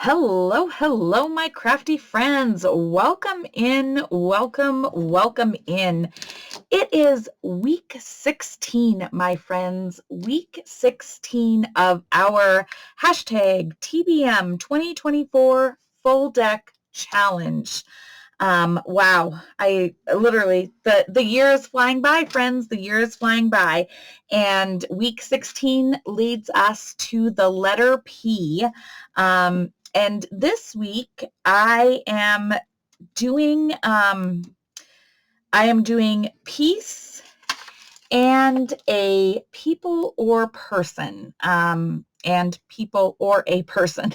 Hello, hello, my crafty friends. Welcome in, welcome in. It is week 16, my friends, week 16 of our hashtag TBM 2024 Full Deck Challenge. Wow, I literally, the year is flying by, friends. The year is flying by. And week 16 leads us to the letter P. And this week doing, um, I am doing peace and a people or person, and people or a person.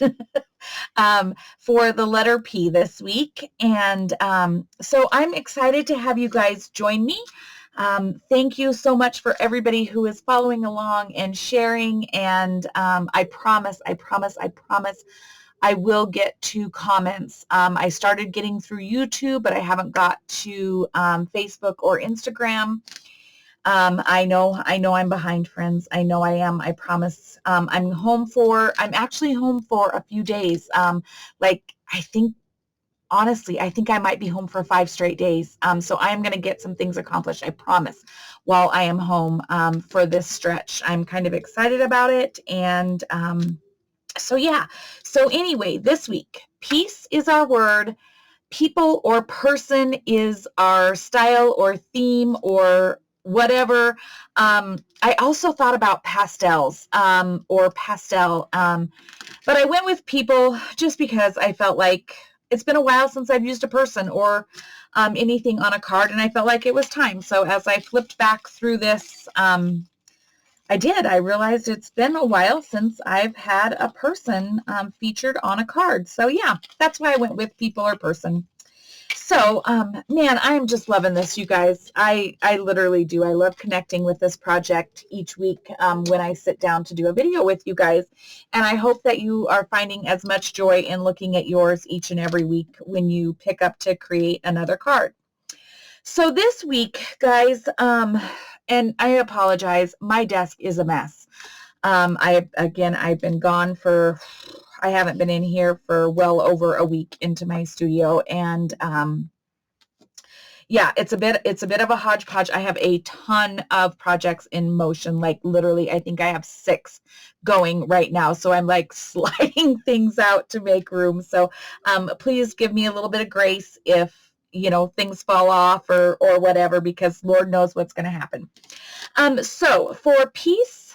For the letter P this week. And so I'm excited to have you guys join me. Thank you so much for everybody who is following along and sharing. And I promise, I will get to comments. I started getting through YouTube, but I haven't got to Facebook or Instagram. I know I'm behind, friends. I know I am. I promise. I'm actually home for a few days. Honestly, I think I might be home for 5 straight days. So I am going to get some things accomplished, I promise, while I am home for this stretch. I'm kind of excited about it. And so, yeah. So anyway, this week, peace is our word. People or person is our style or theme or whatever. I also thought about pastels or pastel, but I went with people just because I felt like it's been a while since I've used a person or anything on a card, and I felt like it was time. So as I flipped back through this, I realized it's been a while since I've had a person featured on a card. So yeah, that's why I went with people or person. So, man, I'm just loving this, you guys. I literally do. I love connecting with this project each week when I sit down to do a video with you guys. And I hope that you are finding as much joy in looking at yours each and every week when you pick up to create another card. So this week, guys, and I apologize, my desk is a mess. I've been gone I haven't been in here for well over a week into my studio, and yeah, it's a bit of a hodgepodge. I have a ton of projects in motion, like literally, I think I have 6 going right now. So I'm like sliding things out to make room. So please give me a little bit of grace if things fall off or whatever, because Lord knows what's going to happen. So for peace,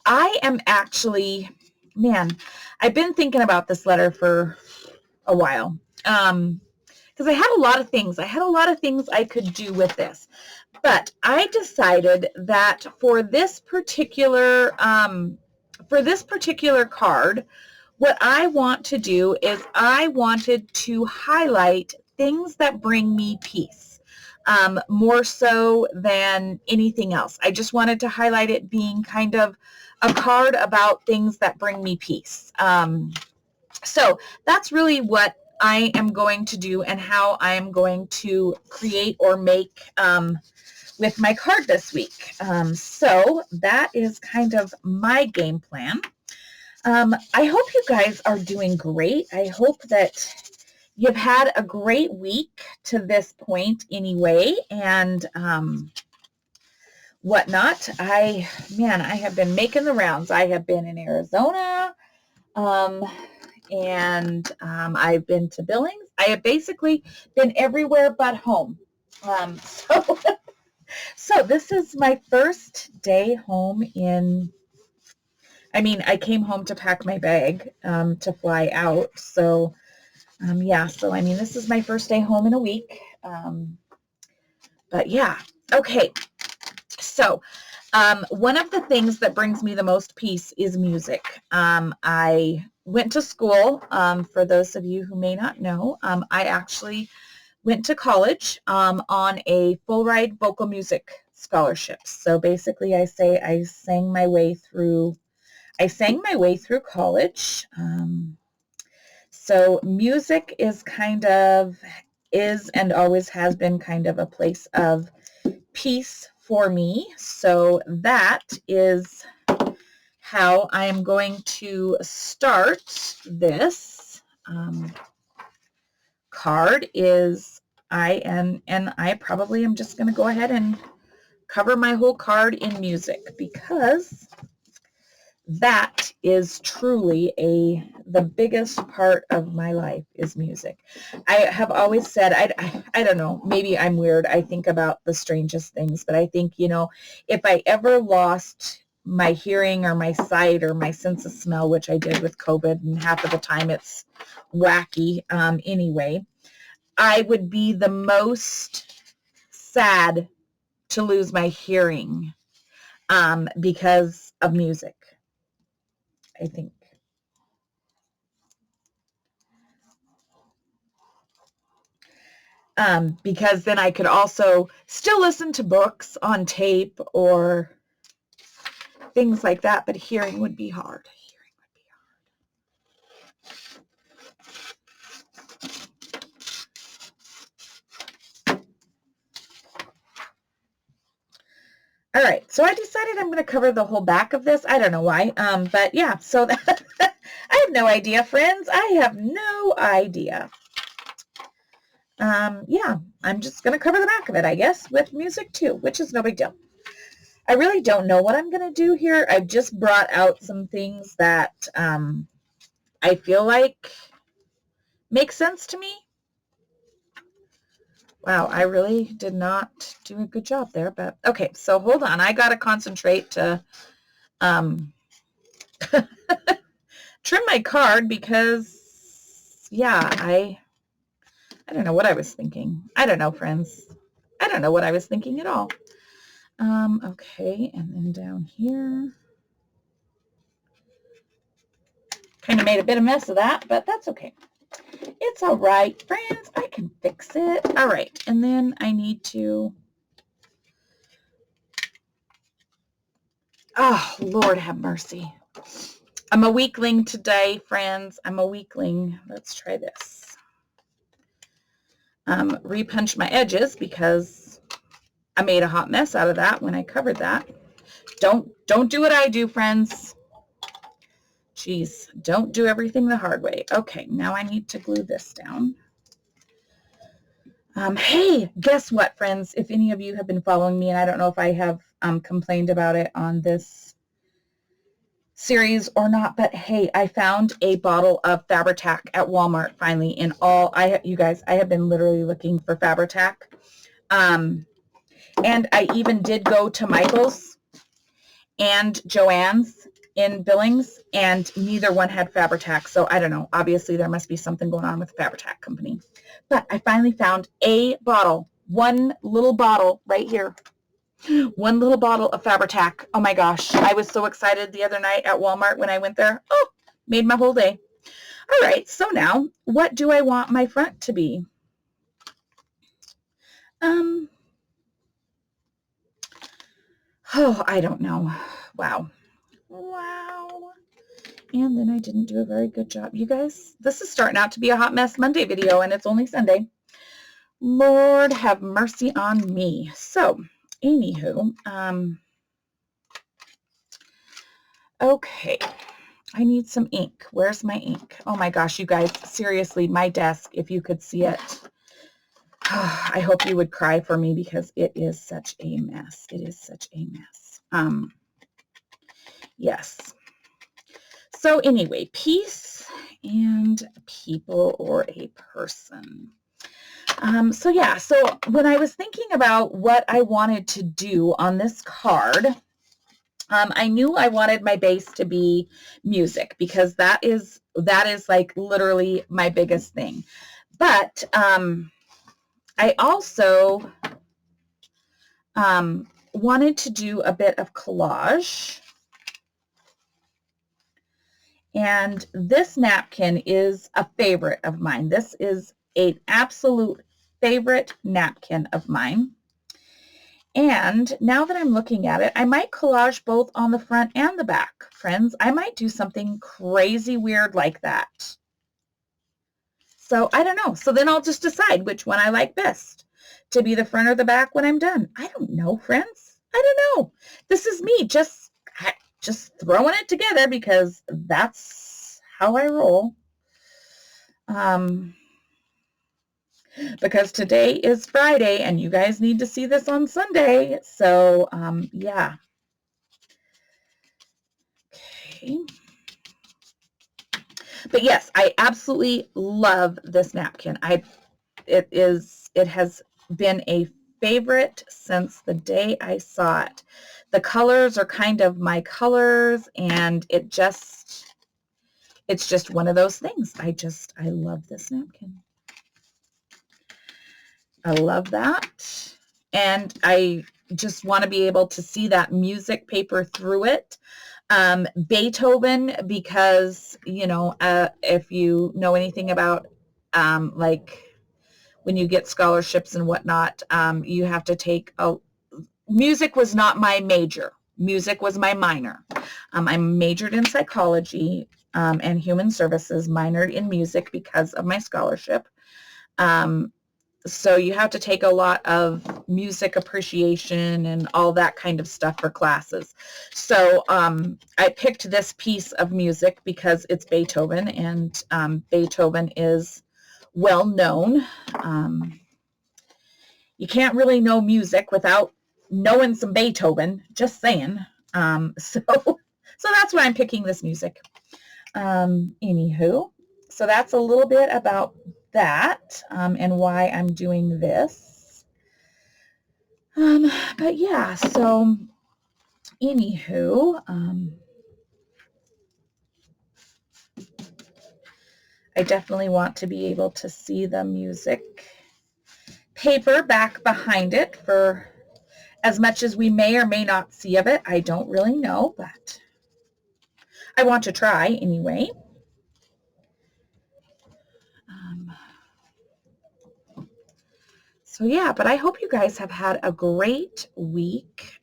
I am actually, man, I've been thinking about this letter for a while. Because I had a lot of things. I could do with this. But I decided that for this particular card, what I want to do is I wanted to highlight things that bring me peace, more so than anything else. I just wanted to highlight it being kind of a card about things that bring me peace. So that's really what I am going to do and how I am going to create or make with my card this week. So that is kind of my game plan. I hope you guys are doing great. I hope that you've had a great week to this point anyway, and whatnot. I have been making the rounds. I have been in Arizona, and I've been to Billings. I have basically been everywhere but home. So, so this is my first day home I came home to pack my bag to fly out. So, this is my first day home in a week. But yeah, okay. So, one of the things that brings me the most peace is music. I went to school. For those of you who may not know, I actually went to college on a full ride vocal music scholarship. So basically, I sang my way through college. So music is and always has been kind of a place of peace for me. So that is how I am going to start this. card is I probably am just going to go ahead and cover my whole card in music, because that is truly the biggest part of my life is music. I have always said, I don't know, maybe I'm weird. I think about the strangest things, but I think, if I ever lost my hearing or my sight or my sense of smell, which I did with COVID, and half of the time it's wacky anyway, I would be the most sad to lose my hearing because of music, I think. Because then I could also still listen to books on tape or things like that, but hearing would be hard. All right, so I decided I'm going to cover the whole back of this. I don't know why, but yeah, so that, I have no idea, friends. I have no idea. Yeah, I'm just going to cover the back of it, I guess, with music too, which is no big deal. I really don't know what I'm going to do here. I've just brought out some things that I feel like make sense to me. Wow, I really did not do a good job there, but okay, so hold on. I got to concentrate to trim my card because, yeah, I don't know what I was thinking. I don't know, friends. I don't know what I was thinking at all. Okay, and then down here. Kind of made a bit of mess of that, but that's okay. It's all right, friends. I can fix it. All right, and then I need to... Oh, Lord have mercy. I'm a weakling today, friends. I'm a weakling. Let's try this. Repunch my edges because I made a hot mess out of that when I covered that. Don't do what I do, friends. Jeez, don't do everything the hard way. Okay, now I need to glue this down. Hey, guess what, friends? If any of you have been following me, and I don't know if I have complained about it on this series or not, but hey, I found a bottle of Fabri-Tac at Walmart finally. You guys, I have been literally looking for Fabri-Tac. And I even did go to Michael's and Joann's in Billings, and neither one had Fabri-Tac. So I don't know. Obviously, there must be something going on with the Fabri-Tac company. But I finally found a bottle, one little bottle right here. One little bottle of Fabri-Tac. Oh my gosh. I was so excited the other night at Walmart when I went there. Oh, made my whole day. All right. So now, what do I want my front to be? Oh, I don't know. Wow. And then I didn't do a very good job. You guys, this is starting out to be a Hot Mess Monday video, and it's only Sunday. Lord have mercy on me. So, anywho, okay. I need some ink. Where's my ink? Oh my gosh, you guys, seriously, my desk, if you could see it. I hope you would cry for me because it is such a mess. It is such a mess. Yes. So anyway, peace and people or a person. So yeah, so when I was thinking about what I wanted to do on this card, I knew I wanted my base to be music because that is like literally my biggest thing. But I also wanted to do a bit of collage. And this napkin is a favorite of mine. This is an absolute favorite napkin of mine. And now that I'm looking at it, I might collage both on the front and the back, friends. I might do something crazy weird like that. So I don't know. So then I'll just decide which one I like best, to be the front or the back when I'm done. I don't know, friends. I don't know. This is me just throwing it together because that's how I roll. because today is Friday and you guys need to see this on Sunday. So, yeah. Okay. But yes, I absolutely love this napkin. It has been a favorite since the day I saw it. The colors are kind of my colors, and it's just one of those things. I love this napkin. I love that. And I just want to be able to see that music paper through it. Beethoven, because, if you know anything about, like when you get scholarships and whatnot, you have to take music was not my major. Music was my minor. I majored in psychology and human services, minored in music because of my scholarship. So you have to take a lot of music appreciation and all that kind of stuff for classes. So I picked this piece of music because it's Beethoven, and Beethoven is well known. You can't really know music without knowing some Beethoven, just saying. So that's why I'm picking this music. Anywho, so that's a little bit about that and why I'm doing this. But yeah, so anywho, I definitely want to be able to see the music paper back behind it for as much as we may or may not see of it. I don't really know, but I want to try anyway. So yeah, but I hope you guys have had a great week.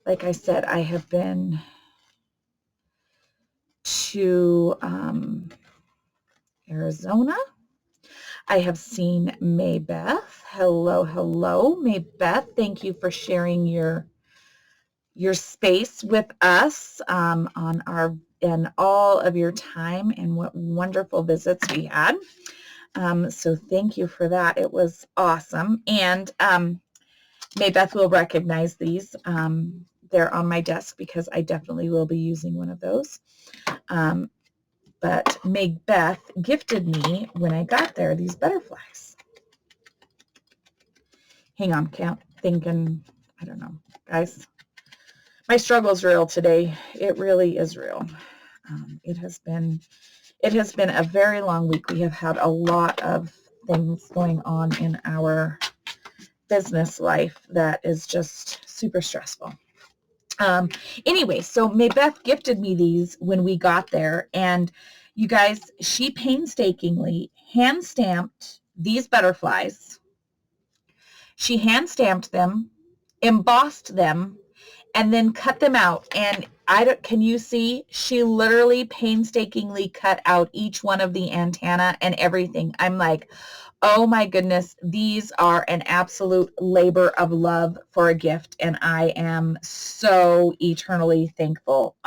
Like I said, I have been to Arizona. I have seen Maybeth. Hello, Maybeth. Thank you for sharing your space with us on our and all of your time, and what wonderful visits we had. So thank you for that. It was awesome. And Maybeth will recognize these. They're on my desk because I definitely will be using one of those. But Maybeth gifted me, when I got there, these butterflies. Hang on, thinking, I don't know. Guys, my struggle's real today. It really is real. It has been a very long week. We have had a lot of things going on in our business life that is just super stressful. Anyway, so Maybeth gifted me these when we got there, and you guys, she painstakingly hand stamped these butterflies. She hand stamped them, embossed them, and then cut them out. And can you see? She literally painstakingly cut out each one of the antenna and everything. I'm like, oh my goodness, these are an absolute labor of love for a gift, and I am so eternally thankful.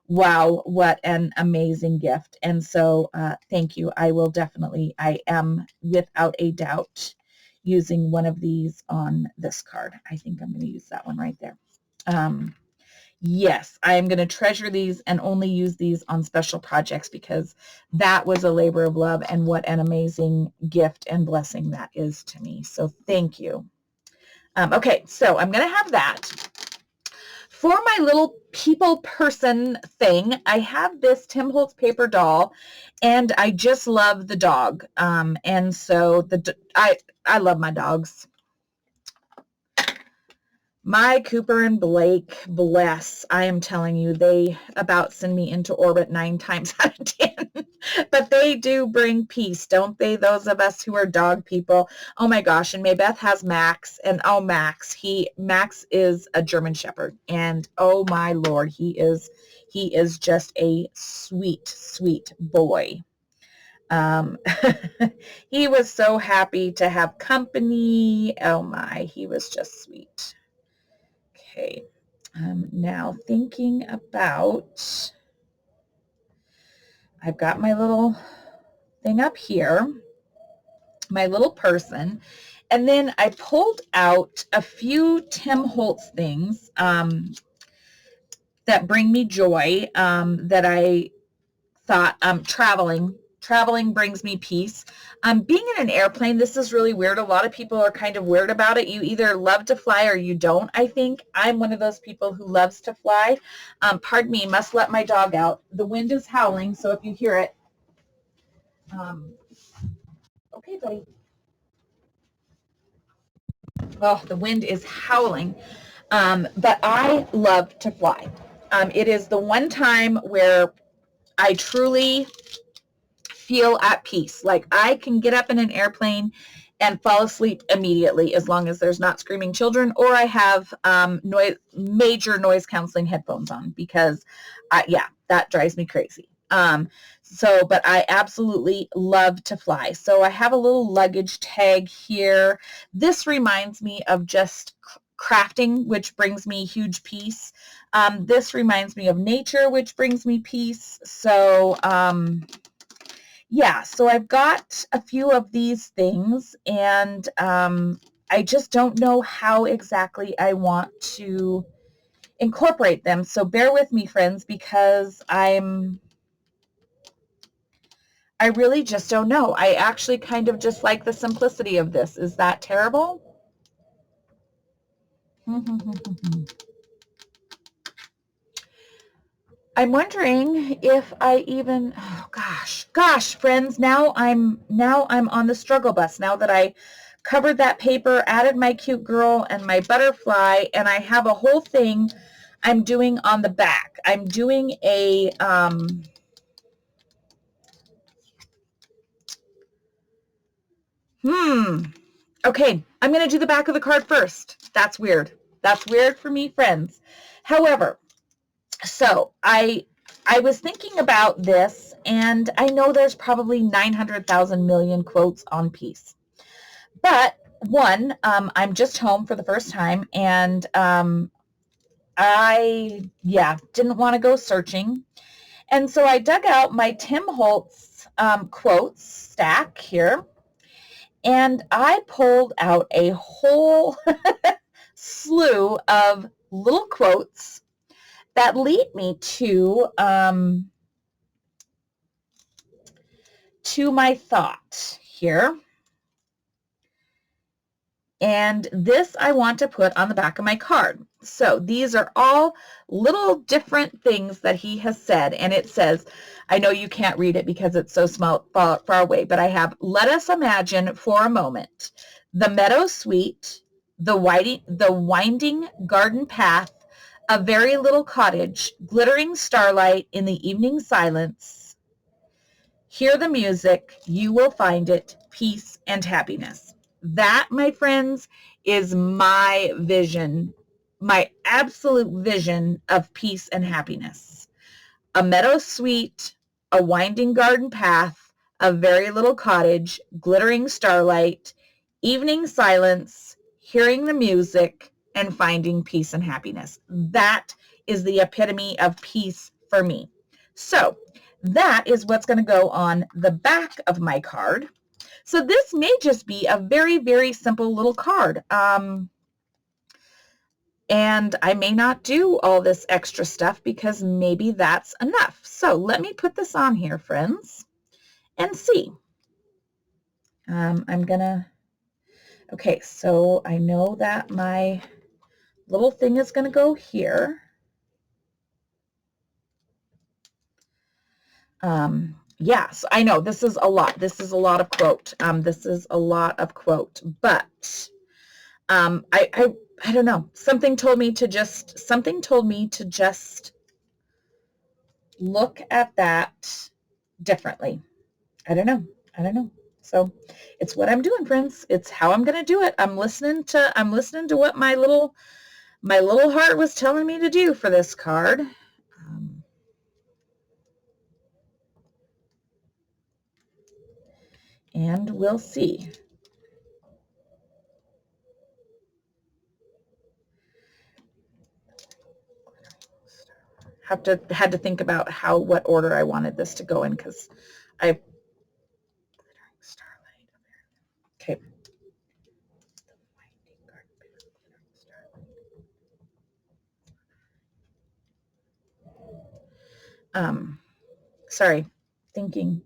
Wow, what an amazing gift. And so thank you. I am without a doubt using one of these on this card. I think I'm going to use that one right there. Yes, I am going to treasure these and only use these on special projects, because that was a labor of love, and what an amazing gift and blessing that is to me. So thank you. Okay, so I'm going to have that. For my little people person thing, I have this Tim Holtz paper doll, and I just love the dog. And so I love my dogs. My Cooper and Blake, bless, I am telling you, they about send me into orbit 9 times out of 10. But they do bring peace, don't they? Those of us who are dog people. Oh my gosh, and Maybeth has Max, and oh, Max is a German Shepherd, and oh my Lord, he is just a sweet, sweet boy. He was so happy to have company. Oh my, he was just sweet. Okay, now thinking about I've got my little thing up here, my little person. And then I pulled out a few Tim Holtz things that bring me joy, that I thought traveling brings me peace. Being in an airplane, this is really weird. A lot of people are kind of weird about it. You either love to fly or you don't, I think. I'm one of those people who loves to fly. Pardon me, must let my dog out. The wind is howling, so if you hear it, okay, buddy. Oh, the wind is howling. But I love to fly. It is the one time where I truly feel at peace. Like I can get up in an airplane and fall asleep immediately as long as there's not screaming children, or I have major noise canceling headphones on, because that drives me crazy. But I absolutely love to fly. So I have a little luggage tag here. This reminds me of just crafting, which brings me huge peace. This reminds me of nature, which brings me peace. So so I've got a few of these things, and I just don't know how exactly I want to incorporate them. So bear with me, friends, because I really just don't know. I actually kind of just like the simplicity of this. Is that terrible? I'm wondering if I even, oh gosh, friends, now I'm on the struggle bus. Now that I covered that paper, added my cute girl and my butterfly, and I have a whole thing I'm doing on the back. I'm doing a, okay, I'm going to do the back of the card first. That's weird. That's weird for me, friends. However, so I was thinking about this, and I know there's probably 900,000 million quotes on peace. But one, I'm just home for the first time, and I didn't want to go searching. And so I dug out my Tim Holtz quotes stack here, and I pulled out a whole slew of little quotes that lead me to my thought here. And this I want to put on the back of my card. So these are all little different things that he has said. And it says, I know you can't read it because it's so small, far away, but I have, let us imagine for a moment the meadow sweet, the winding garden path, a very little cottage, glittering starlight in the evening silence. Hear the music, you will find it, peace and happiness. That, my friends, is my vision, my absolute vision of peace and happiness. A meadow sweet, a winding garden path, a very little cottage, glittering starlight, evening silence, hearing the music, and finding peace and happiness. That is the epitome of peace for me. So that is what's going to go on the back of my card. So this may just be a very, very simple little card. And I may not do all this extra stuff because maybe that's enough. So let me put this on here, friends, and see. Okay, so I know that my little thing is going to go here. Yes, I know this is a lot. This is a lot of quote. This is a lot of quote, but I don't know. Something told me to just look at that differently. I don't know. So it's what I'm doing, friends. It's how I'm going to do it. I'm listening to what my little heart was telling me to do for this card. And we'll see. had to think about what order I wanted this to go in, because I starlight. Okay. Sorry, thinking.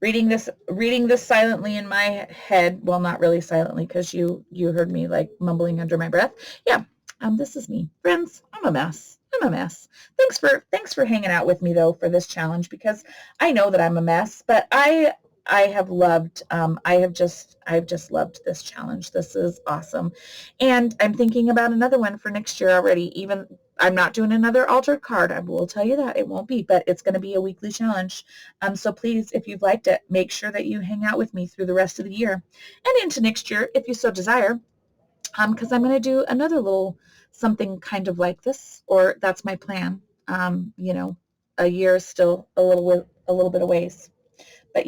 Reading this silently in my head. Well, not really silently, because you heard me like mumbling under my breath. Yeah, this is me. Friends, I'm a mess. I'm a mess. Thanks for hanging out with me, though, for this challenge, because I know that I'm a mess, but I have loved, I've just loved this challenge. This is awesome. And I'm thinking about another one for next year already. Even I'm not doing another altered card. I will tell you that it won't be, but it's going to be a weekly challenge. So please, if you've liked it, make sure that you hang out with me through the rest of the year and into next year, if you so desire, because I'm going to do another little something kind of like this, or that's my plan. A year is still a little bit of ways, but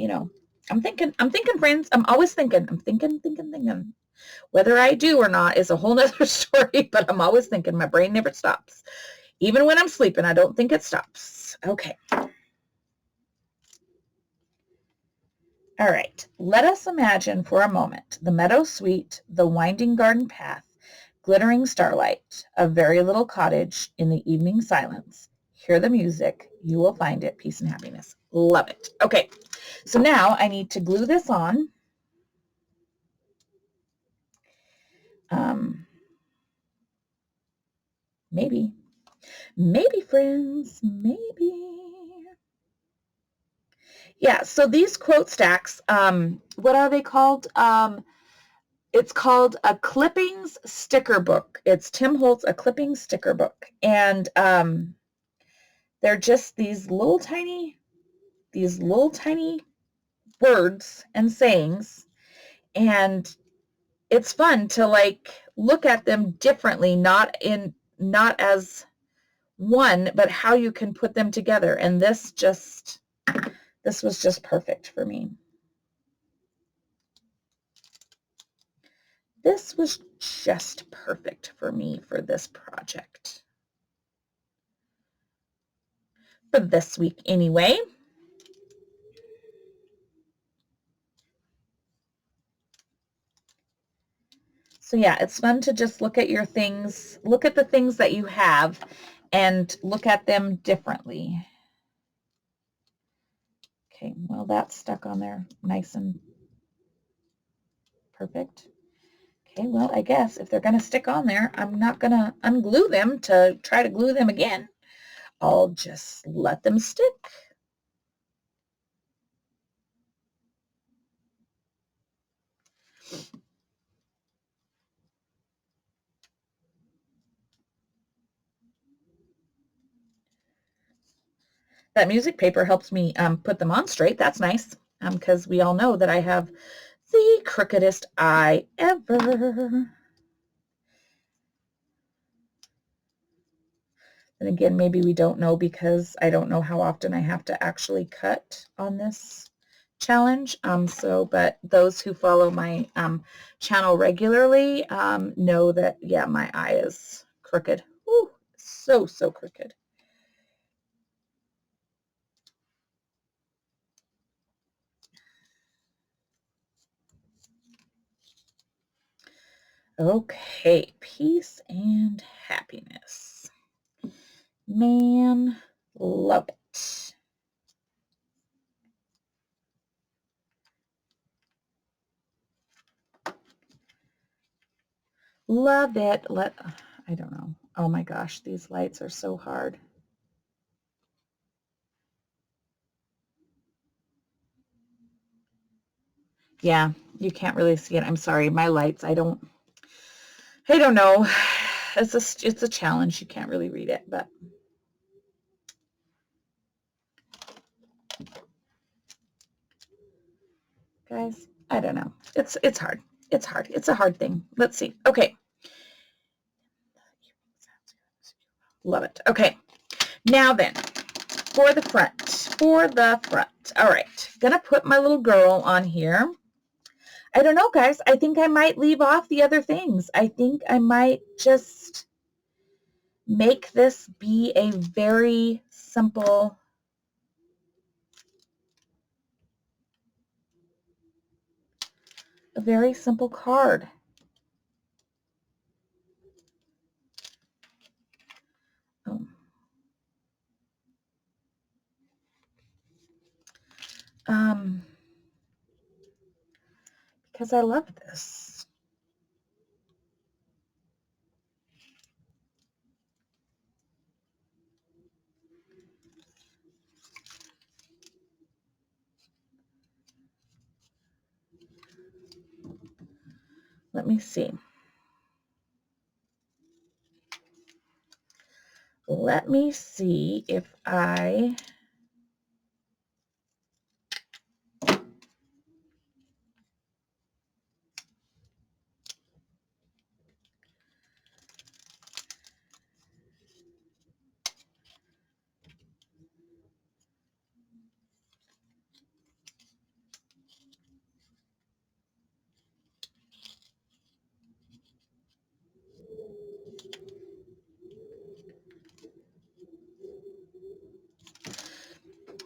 I'm thinking, friends. I'm always thinking. I'm thinking. Whether I do or not is a whole nother story, but I'm always thinking. My brain never stops. Even when I'm sleeping, I don't think it stops. Okay. All right, let us imagine for a moment the meadow sweet, the winding garden path, glittering starlight, a very little cottage in the evening silence. Hear the music, you will find it, peace and happiness. Love it. Okay, so now I need to glue this on. Maybe friends, maybe. Yeah, so these quote stacks, what are they called? It's called a clippings sticker book. It's Tim Holtz, a clippings sticker book. And they're just these little tiny words and sayings. And it's fun to like look at them differently, not as one, but how you can put them together. And this was just perfect for me. This was just perfect for me for this project. For this week anyway. So yeah, it's fun to just look at your things, look at the things that you have and look at them differently. Okay, well, that's stuck on there nice and perfect. Okay, well, I guess if they're going to stick on there, I'm not going to unglue them to try to glue them again. I'll just let them stick. That music paper helps me put them on straight. That's nice, because we all know that I have the crookedest eye ever. And again, maybe we don't know, because I don't know how often I have to actually cut on this challenge. But those who follow my channel regularly know that, yeah, my eye is crooked. Ooh, so crooked. Okay, peace and happiness. Man, love it. Love it. I don't know. Oh my gosh, these lights are so hard. Yeah, you can't really see it. I'm sorry. My lights, I don't know. It's a challenge. You can't really read it, but guys, I don't know. It's hard. It's hard. It's a hard thing. Let's see. Okay. Love it. Okay. Now then, for the front. All right. Gonna put my little girl on here. I don't know, guys. I think I might leave off the other things. I think I might just make this be a very simple card. Oh. Because I love this. Let me see. Let me see if I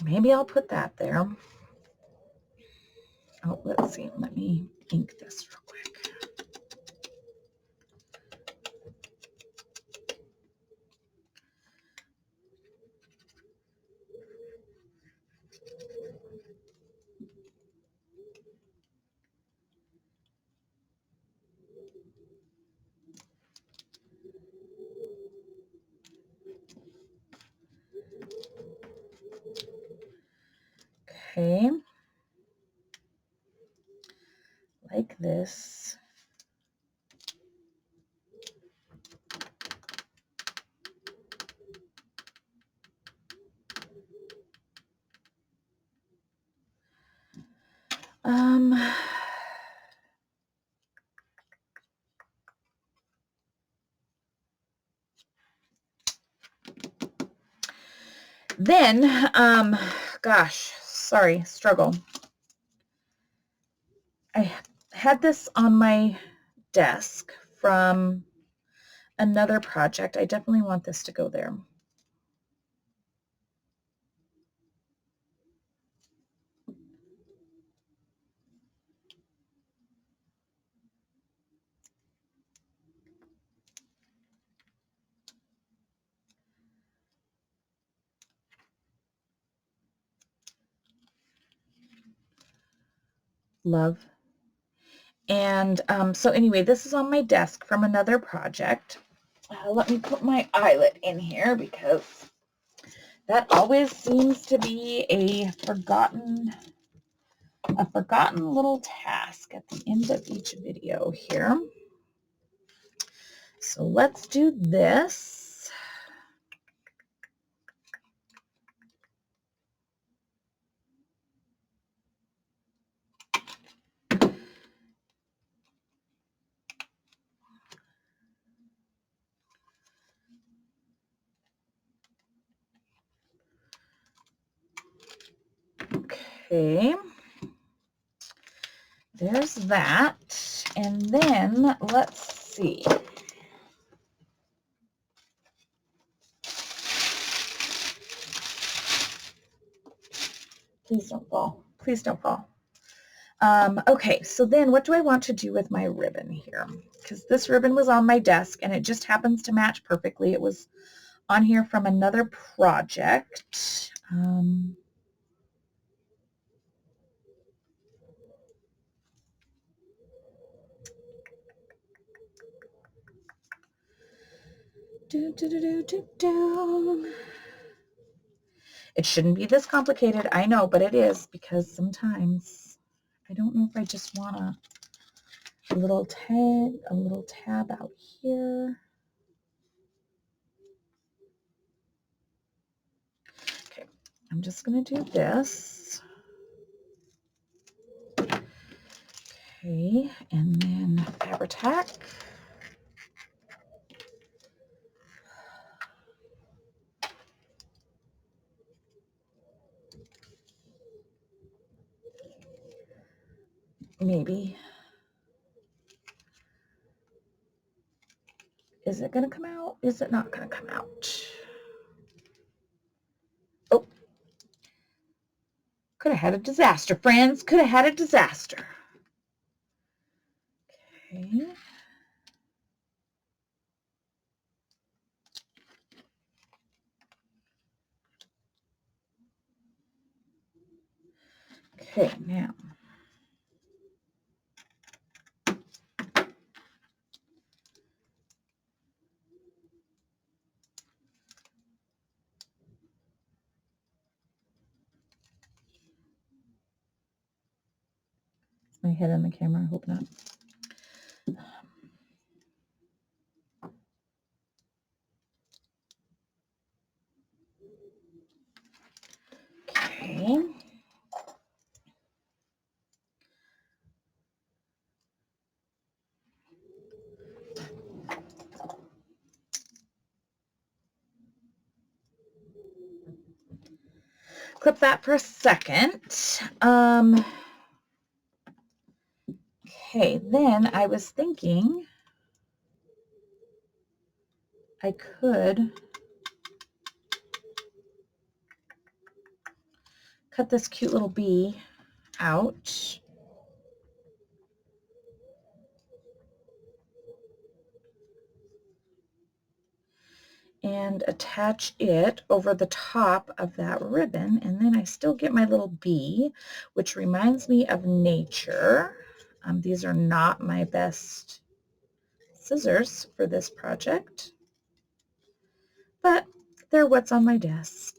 maybe I'll put that there. Oh, let's see. Let me ink this real quick. Okay. Like this. Then, gosh, sorry, struggle. I had this on my desk from another project. I definitely want this to go there. Love. And so anyway, this is on my desk from another project. Let me put my eyelet in here because that always seems to be a forgotten little task at the end of each video here. So let's do this. Okay. There's that. And then let's see. Please don't fall. Please don't fall. Okay, so then what do I want to do with my ribbon here? Because this ribbon was on my desk and it just happens to match perfectly. It was on here from another project. It shouldn't be this complicated, I know, but it is because sometimes I don't know if I just want a little tab out here. Okay, I'm just going to do this. Okay, and then Fabri-Tac. Maybe. Is it going to come out? Is it not going to come out? Oh, could have had a disaster, friends. Could have had a disaster. Okay. Okay, now. Is my head in the camera? I hope not. Okay. Clip that for a second. Okay, then I was thinking I could cut this cute little bee out. And attach it over the top of that ribbon, and then I still get my little bee, which reminds me of nature. These are not my best scissors for this project, but they're what's on my desk.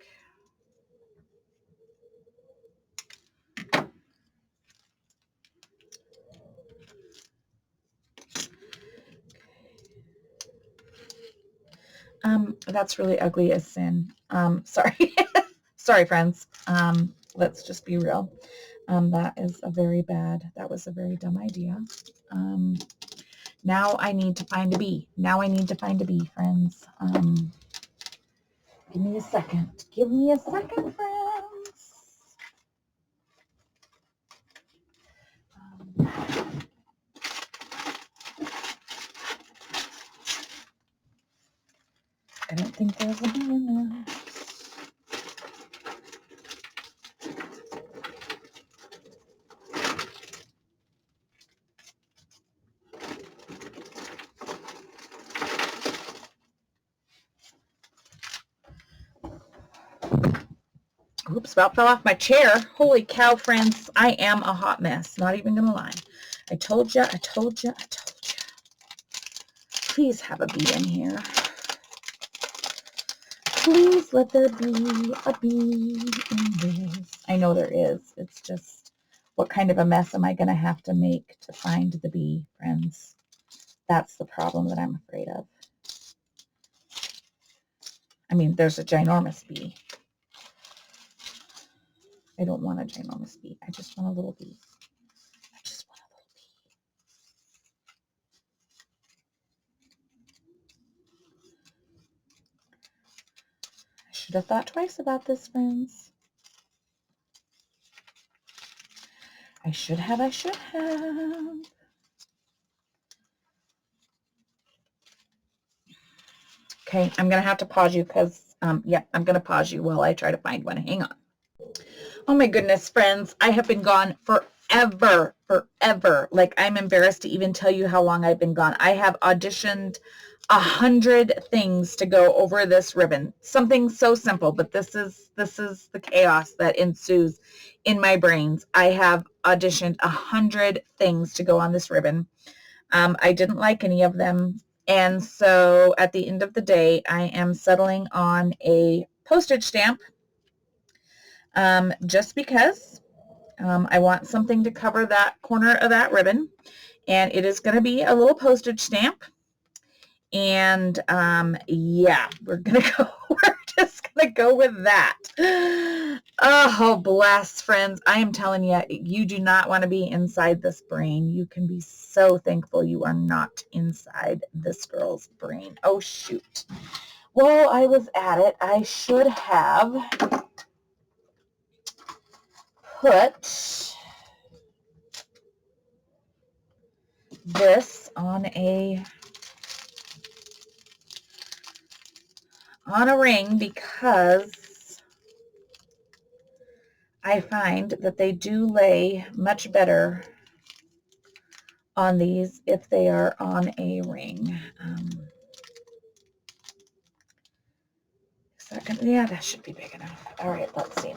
That's really ugly as sin. Sorry. Sorry, friends. Let's just be real. That was a very dumb idea. Now I need to find a bee. Friends. Give me a second. Give me a second, friends. I don't think there's a bee in there. Oops, about fell off my chair. Holy cow, friends. I am a hot mess. Not even going to lie. I told you. Please have a bee in here. Please let there be a bee in this. I know there is. It's just, what kind of a mess am I going to have to make to find the bee, friends? That's the problem that I'm afraid of. I mean, there's a ginormous bee. I don't want a ginormous bee. I just want a little bee. I should have thought twice about this, friends. I should have. Okay, I'm going to have to pause you because, I'm going to pause you while I try to find one. Hang on. Oh my goodness, friends, I have been gone forever. Like, I'm embarrassed to even tell you how long I've been gone. I have auditioned 100 things to go over this ribbon. Something so simple, but this is the chaos that ensues in my brains. I have auditioned 100 things to go on this ribbon. I didn't like any of them. And so at the end of the day, I am settling on a postage stamp just because I want something to cover that corner of that ribbon. And it is going to be a little postage stamp. And yeah, we're just going to go with that. Oh, bless, friends. I am telling you, you do not want to be inside this brain. You can be so thankful you are not inside this girl's brain. Oh, shoot. While I was at it, I should have put this on a on a ring because I find that they do lay much better on these if they are on a ring. Is that gonna, yeah, that should be big enough. All right, let's see.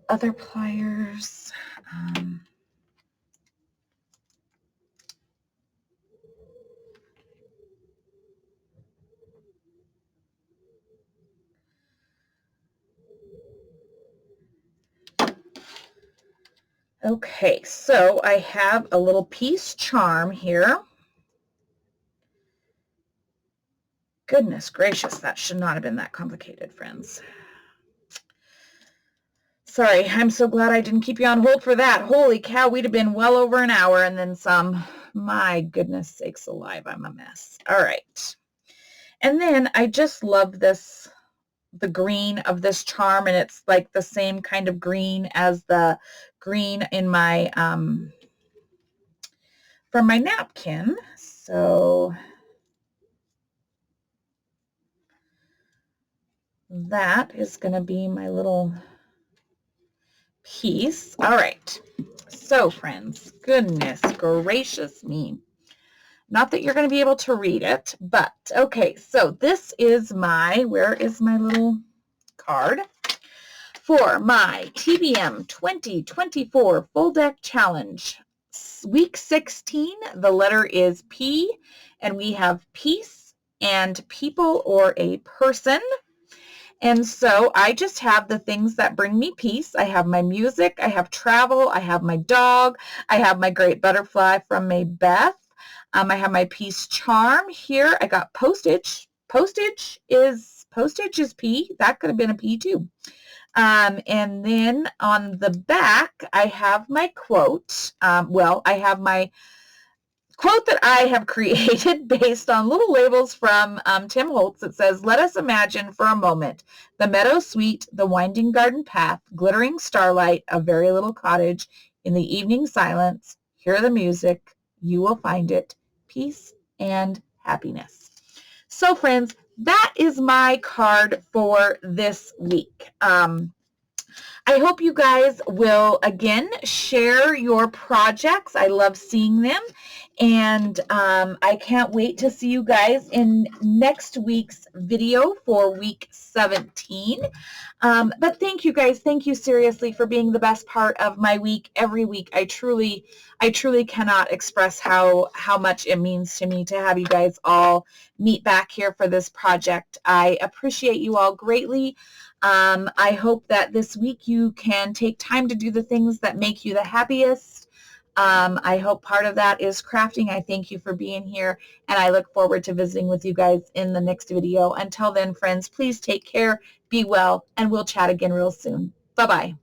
Other pliers. Okay, so I have a little piece charm here. Goodness gracious, that should not have been that complicated, friends. Sorry, I'm so glad I didn't keep you on hold for that. Holy cow, we'd have been well over an hour and then some. My goodness sakes alive, I'm a mess. All right. And then I just love this, the green of this charm, and it's like the same kind of green as the green in my, from my napkin. So that is going to be my little piece. All right. So friends, goodness gracious me. Not that you're going to be able to read it, but okay. So this is my, where is my little card? For my TBM 2024 Full Deck Challenge. Week 16, the letter is P, and we have peace and people or a person. And so I just have the things that bring me peace. I have my music, I have travel, I have my dog, I have my great butterfly from Maybeth. I have my peace charm here. I got postage. Postage is P. That could have been a P too. And then on the back, I have my quote. Well, I have my quote that I have created based on little labels from Tim Holtz. It says, "Let us imagine for a moment the meadow sweet, the winding garden path, glittering starlight, a very little cottage, in the evening silence, hear the music, you will find it, peace and happiness." So friends, that is my card for this week. I hope you guys will, again, share your projects. I love seeing them. And I can't wait to see you guys in next week's video for week 17. But thank you guys. Thank you seriously for being the best part of my week every week. I truly cannot express how much it means to me to have you guys all meet back here for this project. I appreciate you all greatly. I hope that this week you can take time to do the things that make you the happiest. I hope part of that is crafting. I thank you for being here, and I look forward to visiting with you guys in the next video. Until then, friends, please take care, be well, and we'll chat again real soon. Bye-bye.